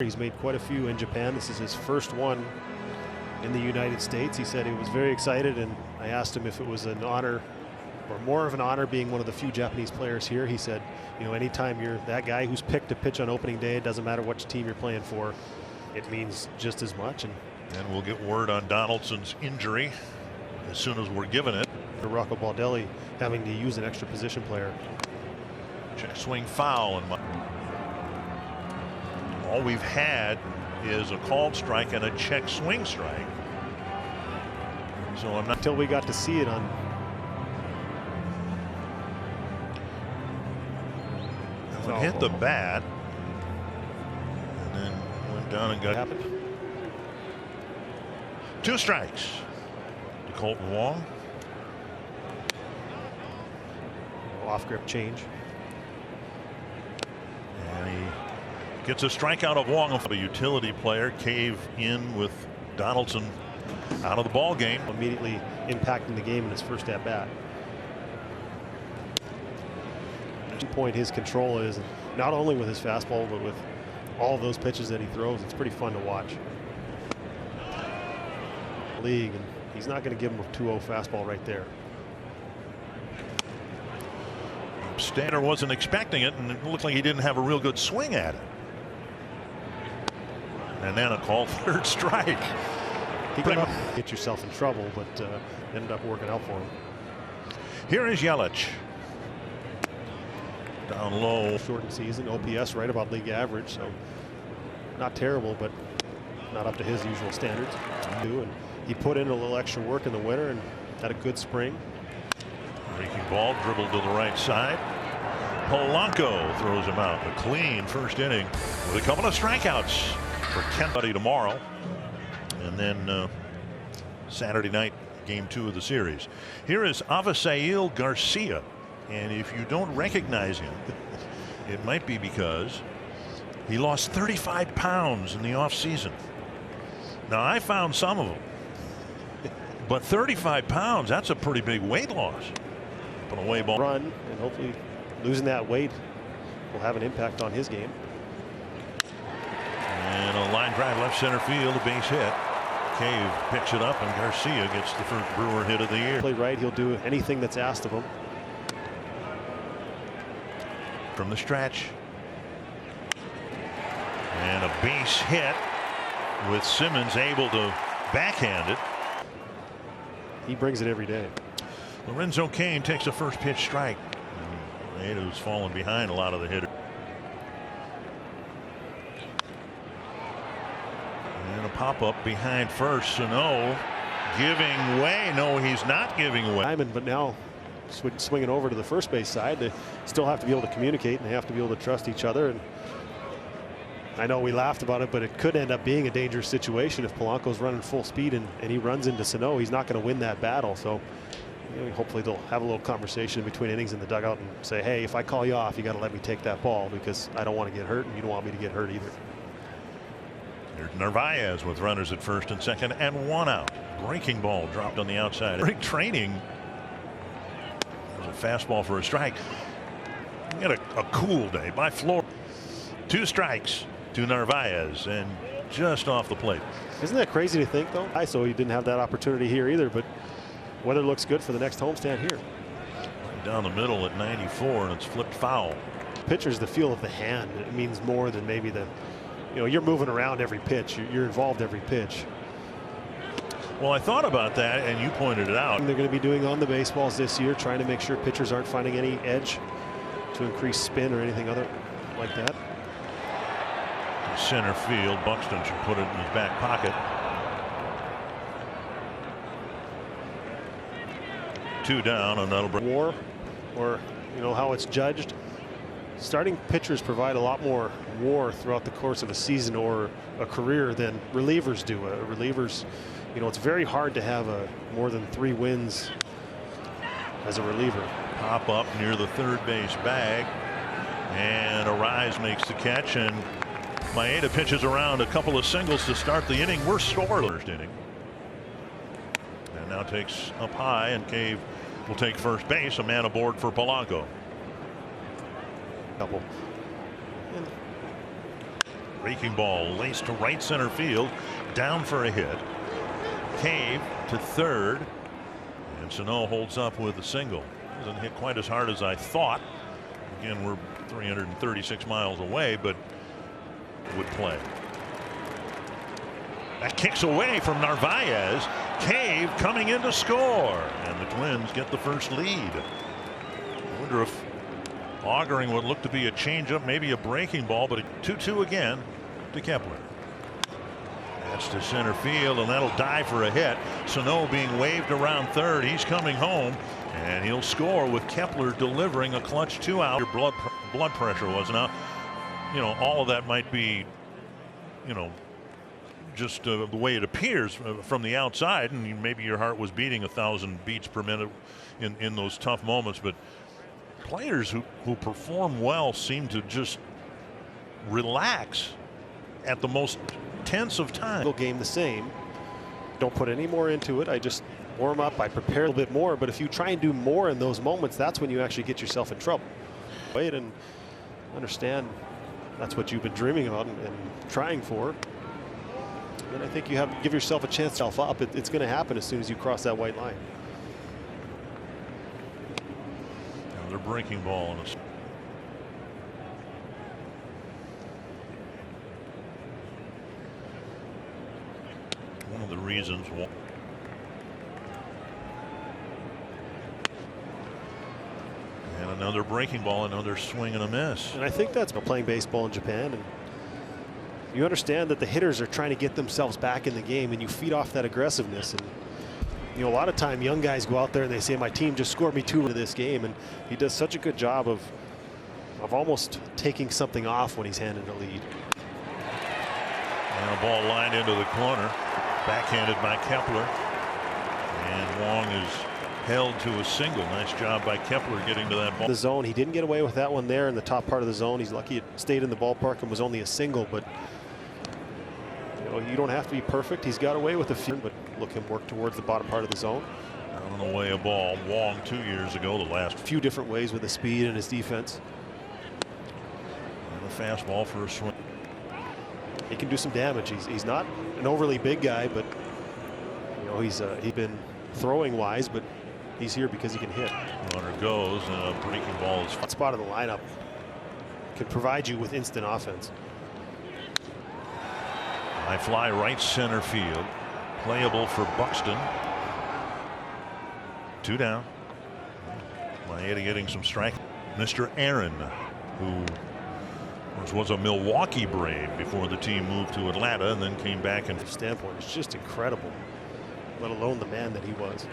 He's made quite a few in Japan. This is his first one in the United States. He said he was very excited, and I asked him if it was an honor or more of an honor being one of the few Japanese players here. He said, you know, anytime you're that guy who's picked to pitch on opening day, it doesn't matter which team you're playing for, it means just as much. And we'll get word on Donaldson's injury as soon as we're given it. Rocco Baldelli having to use an extra position player. Check swing foul, and all we've had is a called strike and a check swing strike. So I'm not until we got to see it on. Hit the bat and then went down and got happened. 2 strikes to Colton Wong. Off grip change. And he gets a strikeout of Wong. A utility player cave in with Donaldson out of the ball game. Immediately impacting the game in his first at bat. Point his control is, not only with his fastball but with all of those pitches that he throws. It's pretty fun to watch. League, and he's not going to give him a 2-0 fastball right there. Stander wasn't expecting it, and it looked like he didn't have a real good swing at it. And then a called 3rd strike. He could get yourself in trouble, but ended up working out for him. Here is Yelich. Down low. Shortened season, OPS right about league average, so not terrible, but not up to his usual standards. And he put in a little extra work in the winter and had a good spring. Breaking ball dribbled to the right side. Polanco throws him out. A clean first inning with a couple of strikeouts for Kentucky tomorrow. And then Saturday night, game 2 of the series. Here is Avisail Garcia. And if you don't recognize him, it might be because he lost 35 pounds in the offseason. Now, I found some of them, but 35 pounds, that's a pretty big weight loss. Put away ball. Run, and hopefully losing that weight will have an impact on his game. And a line drive left center field, a base hit. Cave picks it up, and Garcia gets the first Brewer hit of the year. Play right, he'll do anything that's asked of him. From the stretch. And a base hit with Simmons able to backhand it. He brings it every day. Lorenzo Cain takes a first pitch strike. Maeda's fallen behind a lot of the hitters. And a pop-up behind first. Sano giving way. No, he's not giving way. But now swinging over to the first base side. They still have to be able to communicate, and they have to be able to trust each other. And I know we laughed about it, but it could end up being a dangerous situation if Polanco's running full speed and he runs into Sano. He's not going to win that battle. So you know, hopefully they'll have a little conversation between innings in the dugout and say, hey, if I call you off, you got to let me take that ball because I don't want to get hurt and you don't want me to get hurt either. There's Narvaez with runners at first and second and 1 out. Breaking ball dropped on the outside. Spring training. There's a fastball for a strike. We had a cool day by Florida. 2 strikes to Narvaez and just off the plate. Isn't that crazy to think, though? So he didn't have that opportunity here either, but weather looks good for the next homestand here. Down the middle at 94, and it's flipped foul. Pitcher's the feel of the hand. It means more than maybe the, you know, you're moving around every pitch. You're involved every pitch. Well, I thought about that, and you pointed it out. They're going to be doing on the baseballs this year, trying to make sure pitchers aren't finding any edge to increase spin or anything other like that. Center field, Buxton should put it in his back pocket. 2 down, and that'll bring WAR, or you know how it's judged. Starting pitchers provide a lot more WAR throughout the course of a season or a career than relievers do. Relievers, you know, it's very hard to have more than 3 wins as a reliever. Pop up near the third base bag, and Arise makes the catch, and Maeda pitches around a couple of singles to start the inning. We're scoreless inning. And now takes up high, and Cave will take first base. A man aboard for Polanco. Couple. Breaking ball laced to right center field, down for a hit. Cave to third, and Sano holds up with a single. Doesn't hit quite as hard as I thought. Again, we're 336 miles away, but would play. That kicks away from Narvaez. Cave coming in to score, and the Twins get the first lead. I wonder if auguring what looked to be a changeup, maybe a breaking ball, but a 2-2 again to Kepler. That's to center field, and that'll die for a hit. Sano being waved around third. He's coming home, and he'll score with Kepler delivering a clutch 2-out. Your blood pressure was. Now, you know, all of that might be, you know, just the way it appears from the outside, and maybe your heart was beating 1,000 beats per minute in those tough moments. But players who perform well seem to just relax at the most tense of time. Game the same. Don't put any more into it. I just warm up. I prepare a little bit more. But if you try and do more in those moments, that's when you actually get yourself in trouble. Wait and understand that's what you've been dreaming about and trying for. And I think you have to give yourself a chance to self up. It's going to happen as soon as you cross that white line. Another breaking ball on us. One of the reasons why. And another breaking ball, another swing and a miss. And I think that's playing baseball in Japan, and you understand that the hitters are trying to get themselves back in the game, and you feed off that aggressiveness. And you know, a lot of time young guys go out there and they say, my team just scored me 2 in this game, and he does such a good job of almost taking something off when he's handed a lead. And a ball lined into the corner, backhanded by Kepler, and Wong is held to a single. Nice job by Kepler getting to that ball. The zone, he didn't get away with that one there in the top part of the zone. He's lucky it stayed in the ballpark and was only a single, but you know, you don't have to be perfect. He's got away with a few, but look him work towards the bottom part of the zone. On the way a ball. Wong 2 years ago, the last few different ways with his speed and his defense. And a fastball for a swing. He can do some damage. He's not an overly big guy, but you know, he's been throwing wise, but he's here because he can hit. Runner goes, and a breaking ball is that spot of the lineup can provide you with instant offense. High fly right center field, playable for Buxton. 2 down. Maeda getting some strike. Mr. Aaron, who was a Milwaukee Brave before the team moved to Atlanta and then came back. And standpoint, it's just incredible, let alone the man that he was.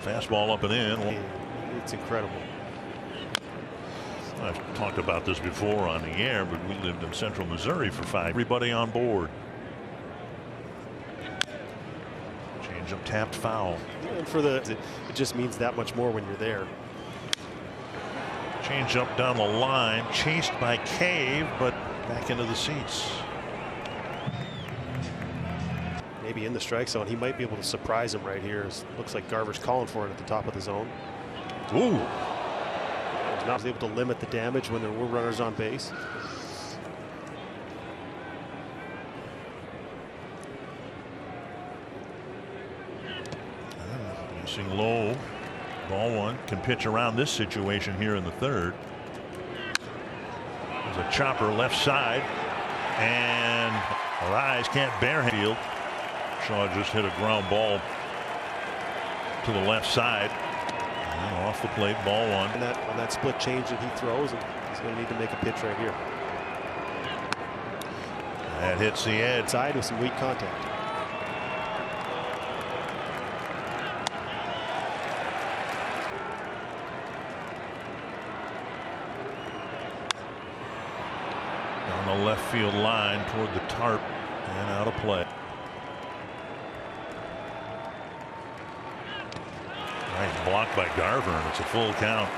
Fastball up and in. It's incredible. I've talked about this before on the air, but we lived in central Missouri for 5. Everybody on board. Changeup tapped foul. And for it just means that much more when you're there. Changeup down the line, chased by Cave, but back into the seats. Maybe in the strike zone, he might be able to surprise him right here. Looks like Garver's calling for it at the top of the zone. Ooh. He's not able to limit the damage when there were runners on base. Facing low. Ball 1. Can pitch around this situation here in the third. There's a chopper left side, and our eyes can't bear field. Shaw just hit a ground ball to the left side. And off the plate, ball 1. And on that split change that he throws, and he's going to need to make a pitch right here. That hits the edge. Side with some weak contact. On the left field line toward the tarp and out of play. Nice block by Garver, and it's a full count.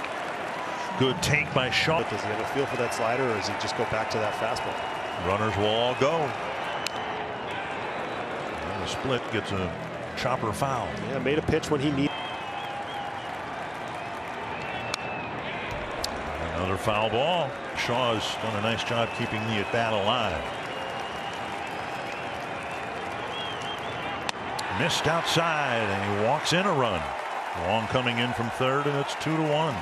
Good take by Shaw. Does he have a feel for that slider, or does he just go back to that fastball? Runners will all go. And the split gets a chopper foul. Yeah, made a pitch when he needed. Another foul ball. Shaw's done a nice job keeping the at bat alive. Missed outside, and he walks in a run. Long coming in from third, and it's 2-1.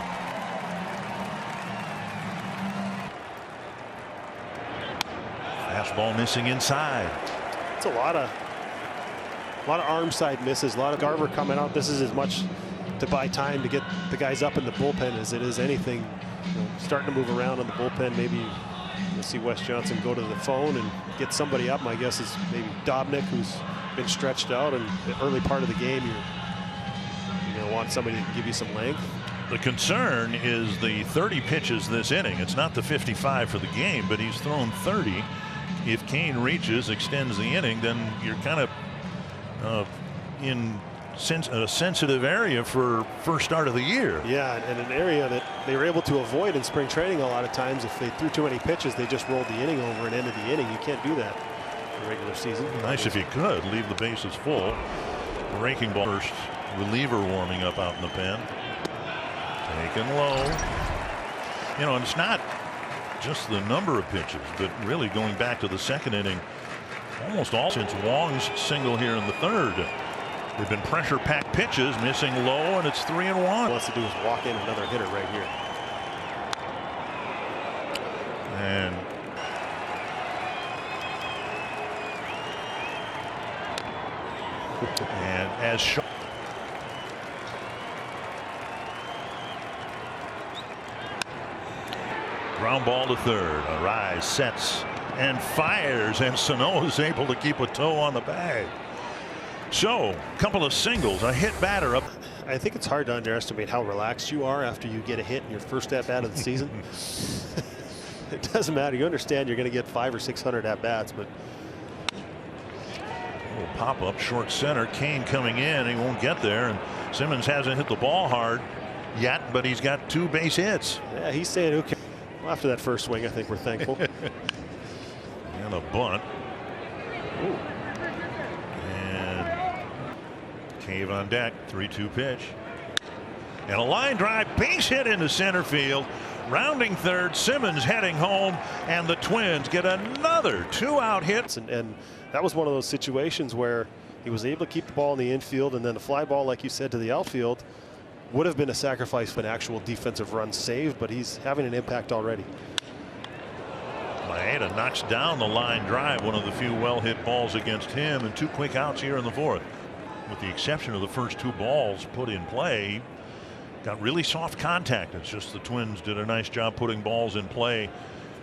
Fastball missing inside. It's a lot of arm side misses. A lot of Garver coming out. This is as much to buy time to get the guys up in the bullpen as it is anything. Starting to move around in the bullpen. Maybe you'll see Wes Johnson go to the phone and get somebody up. My guess is maybe Dobnik, who's been stretched out, and the early part of the game you're going to want somebody to give you some length. The concern is the 30 pitches this inning. It's not the 55 for the game, but he's thrown 30. If Kane reaches, extends the inning, then you're kind of in a sensitive area for first start of the year. Yeah, and an area that they were able to avoid in spring training a lot of times. If they threw too many pitches, they just rolled the inning over and ended the inning. You can't do that in the regular season. Nice if you could leave the bases full. Breaking ball, first reliever warming up out in the pen. Taken low. And it's not just the number of pitches, but really going back to the second inning, almost all since Wong's single here in the third. They've been pressure-packed pitches, missing low, and it's 3-1. All he wants to do is walk in another hitter right here. And as Shaw. Ground ball to third. Arise, sets, and fires, and Sano is able to keep a toe on the bag. So, a couple of singles, a hit batter up. I think it's hard to underestimate how relaxed you are after you get a hit in your first at bat of the season. It doesn't matter. You understand you're going to get 500 or 600 at bats, but little pop up short center. Kane coming in. He won't get there, and Simmons hasn't hit the ball hard yet, but he's got 2 base hits. Yeah, he's saying, okay. Well, after that first swing, I think we're thankful. And a bunt. Ooh. Cave on deck, 3-2 pitch. And a line drive, base hit into center field. Rounding third, Simmons heading home, and the Twins get another 2-out hit. And that was one of those situations where he was able to keep the ball in the infield, and then the fly ball, like you said, to the outfield would have been a sacrifice for an actual defensive run saved, but he's having an impact already. Maeda knocks down the line drive, one of the few well-hit balls against him, and 2 quick outs here in the fourth. With the exception of the first 2 balls put in play, got really soft contact. It's just the Twins did a nice job putting balls in play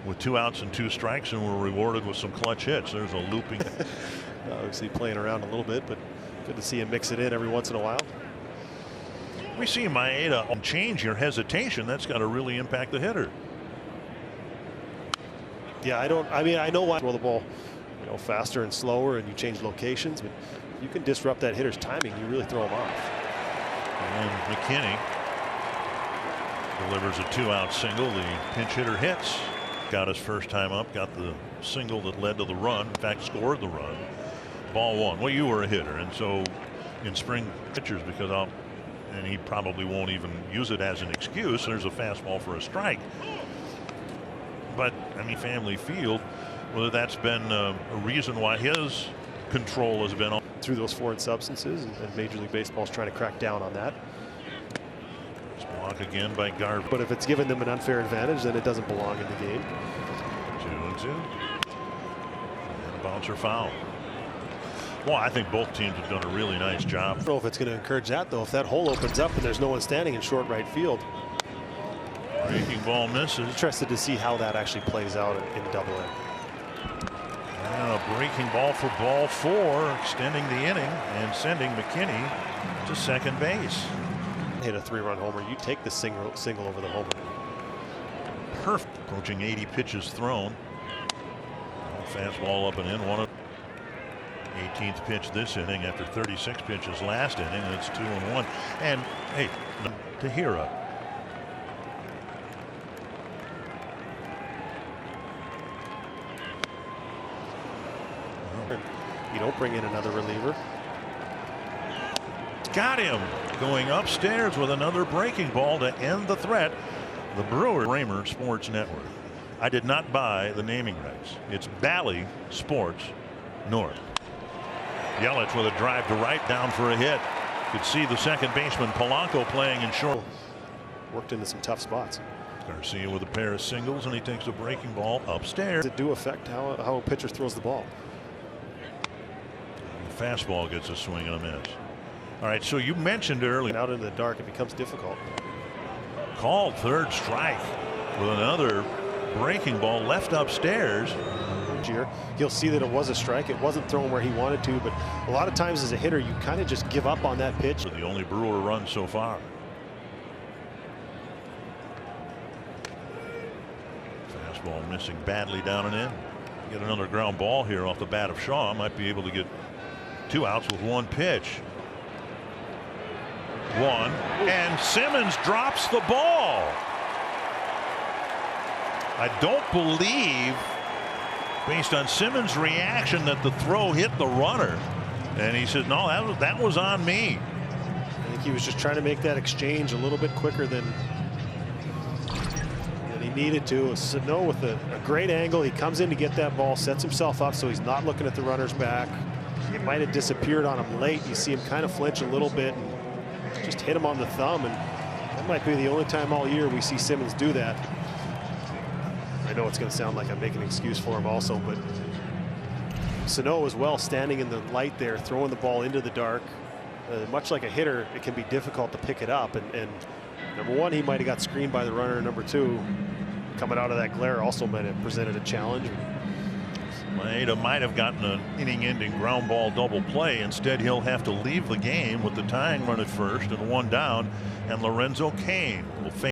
with 2 outs and 2 strikes, and were rewarded with some clutch hits. There's a looping. Obviously playing around a little bit, but good to see him mix it in every once in a while. We see Maeda change your hesitation. That's got to really impact the hitter. Yeah, I know why throw the ball, faster and slower, and you change locations, but you can disrupt that hitter's timing. You really throw him off. And McKinney delivers a 2-out single. The pinch hitter hits. Got his first time up. Got the single that led to the run. In fact, scored the run. Ball 1. Well, you were a hitter, and so in spring pitchers, because and he probably won't even use it as an excuse. There's a fastball for a strike. But Family Field, whether that's been a reason why his control has been on through those foreign substances, and Major League Baseball's trying to crack down on that. It's blocked again by Garver. But if it's given them an unfair advantage, then it doesn't belong in the game. 2-2. And a bouncer foul. Well, I think both teams have done a really nice job. I don't know if it's going to encourage that, though. If that hole opens up and there's no one standing in short right field. Breaking ball misses. Interested to see how that actually plays out in Double-A. And a breaking ball for ball 4, extending the inning and sending McKinney to second base. Hit a 3-run homer. You take the single over the homer. Perfect. Approaching 80 pitches thrown. Fastball up and in. One of 18th pitch this inning after 36 pitches last inning. And it's 2-1. And hey, Tahira. You don't bring in another reliever. Got him. Going upstairs with another breaking ball to end the threat. The Brewer Raymer Sports Network. I did not buy the naming rights. It's Bally Sports North. Yelich with a drive to right, down for a hit. Could see the second baseman Polanco playing in short. Worked into some tough spots. Garcia with a pair of singles, and he takes a breaking ball upstairs. It do affect how a pitcher throws the ball. The fastball gets a swing and a miss. All right, so you mentioned earlier. Out in the dark, it becomes difficult. Called third strike with another breaking ball left upstairs. You'll see that it was a strike. It wasn't thrown where he wanted to, but a lot of times as a hitter, you kind of just give up on that pitch. The only Brewer run so far. Fastball missing badly down and in. Get another ground ball here off the bat of Shaw. Might be able to get 2 outs with 1 pitch. 1, and Simmons drops the ball. I don't believe, based on Simmons' reaction, that the throw hit the runner. And he says, no, that was on me. I think he was just trying to make that exchange a little bit quicker than he needed to. Sano with a great angle. He comes in to get that ball, sets himself up so he's not looking at the runner's back. It might have disappeared on him late. You see him kind of flinch a little bit and just hit him on the thumb. And that might be the only time all year we see Simmons do that. I know it's going to sound like I'm making an excuse for him also, but Sano as well, standing in the light there, throwing the ball into the dark. Much like a hitter, it can be difficult to pick it up. And number one, he might have got screened by the runner. Number two, coming out of that glare also might have presented a challenge. Maeda might have gotten an inning-ending ground ball double play. Instead, he'll have to leave the game with the tying run at first and 1 down, and Lorenzo Cain will face